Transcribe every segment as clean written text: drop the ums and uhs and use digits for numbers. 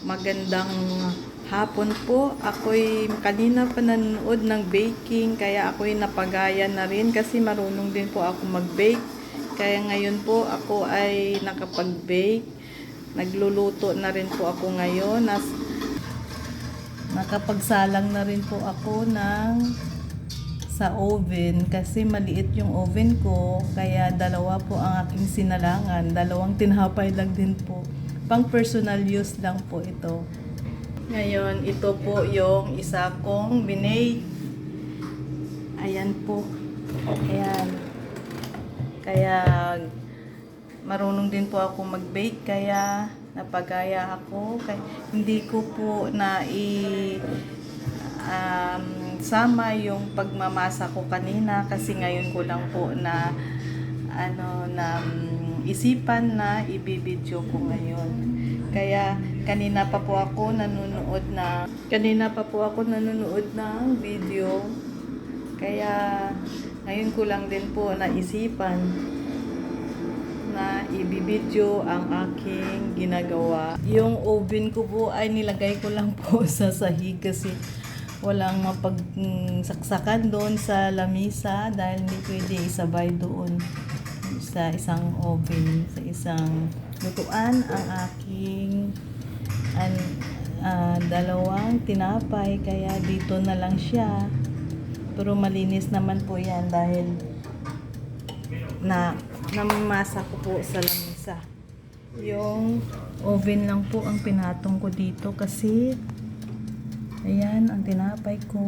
Magandang hapon po. Ako'y kanina pa nanonood ng baking, kaya ako'y napagaya na rin kasi marunong din po ako mag-bake. Kaya ngayon po ako ay nakapag-bake. Nagluluto na rin po ako ngayon. Nakapagsalang na rin po ako sa oven kasi maliit yung oven ko, kaya dalawa po ang aking sinalangan. Dalawang tinapay lang din po. Pang personal use lang po ito. Ngayon, ito po yung isa kong binake. Ayan po. Ayan. Kaya marunong din po ako mag-bake, kaya napagaya ako. Kaya, hindi ko po sama yung pagmamasa ko kanina kasi ngayon ko lang po isipan na ibibidyo ko ngayon. Kaya kanina pa po ako nanonood ng video. Kaya ngayon ko lang din po naisipan na ibibidyo ang aking ginagawa. Yung oven ko po ay nilagay ko lang po sa sahig kasi walang mapagsaksakan doon sa lamisa dahil hindi pwede isabay doon sa isang oven, sa isang lutuan ang aking dalawang tinapay, kaya dito na lang siya. Pero malinis naman po yan dahil namamasa ko po sa lamisa. Yung oven lang po ang pinatong ko dito kasi ayan ang tinapay ko.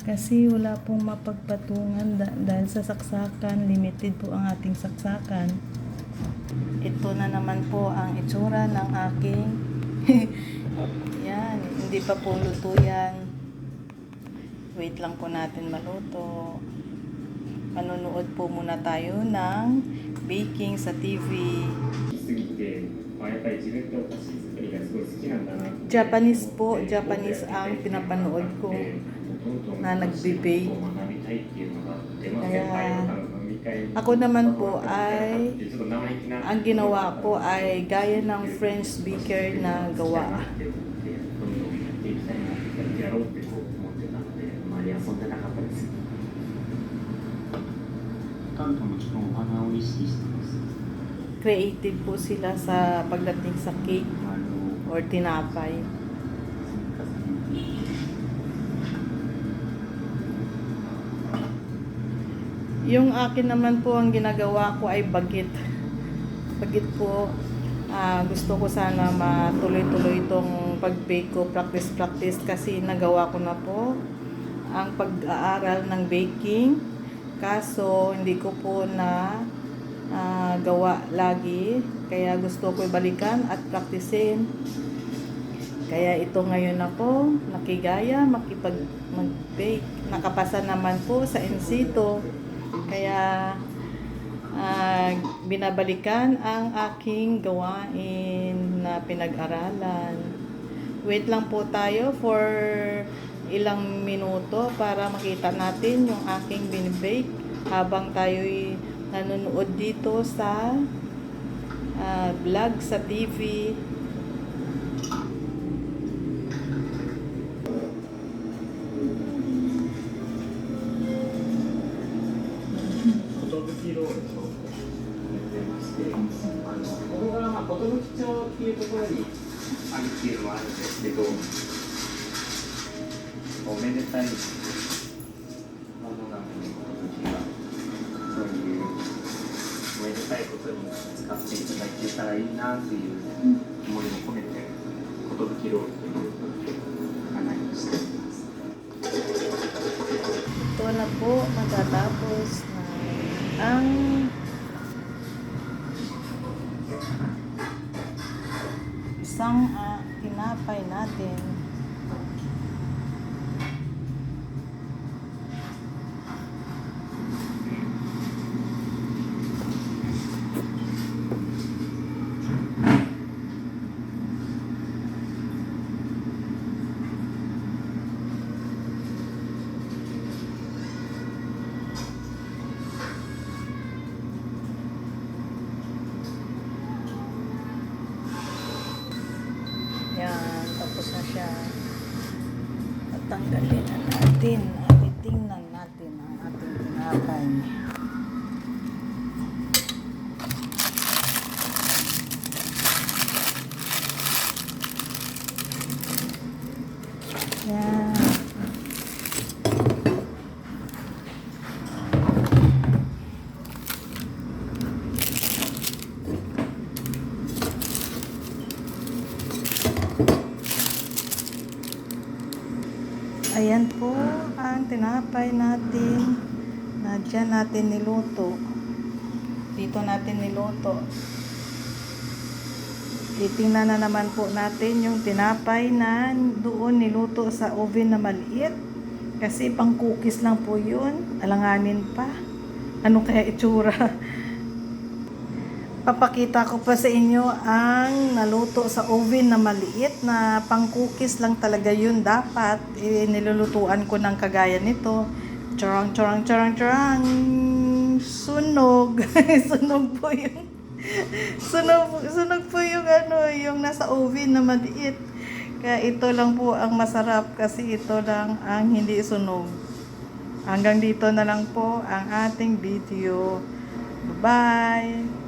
Kasi wala pong mapagpatungan dahil sa saksakan, limited po ang ating saksakan. Ito na naman po ang itsura ng aking yan, hindi pa po luto yan. Wait lang po natin maluto. Manonood po muna tayo ng baking sa TV. Japanese po, Japanese ang pinapanood ko na nagbe-bake. Kaya ako naman po ay ang ginawa ko ay gaya ng French baker na gawa. Creative po sila sa pagdating sa cake or tinapay. Yung akin naman po, ang ginagawa ko ay bagit. Bagit po, gusto ko sana matuloy-tuloy itong pag-bake ko, practice kasi nagawa ko na po ang pag-aaral ng baking. Kaso, hindi ko po gawa lagi. Kaya gusto ko balikan at practicein. Kaya ito ngayon ako nakigaya mag-bake. Nakapasa naman po sa NC2. Kaya binabalikan ang aking gawain na pinag-aralan. Wait lang po tayo for ilang minuto para makita natin yung aking binibake habang tayo'y nanonood dito sa vlog sa TV. Ito na po, matatapos na ang isang tinapay natin. siya. At tanggalin na natin. At itingnan natin ang ating tinapay. Yan. Ayan po ang tinapay natin na dyan natin niluto. Dito natin niluto. Titingnan na naman po natin yung tinapay na doon niluto sa oven na maliit. Kasi pang cookies lang po yun. Alanganin pa. Ano kaya itsura? Papakita ko pa sa inyo ang naluto sa oven na maliit na pang cookies lang talaga yun. Dapat nilulutuan ko ng kagaya nito. Charang, charang, charang, charang. Sunog. Sunog po yung sunog po yung yung nasa oven na maliit. Kaya ito lang po ang masarap kasi ito lang ang hindi sunog. Hanggang dito na lang po ang ating video. Bye!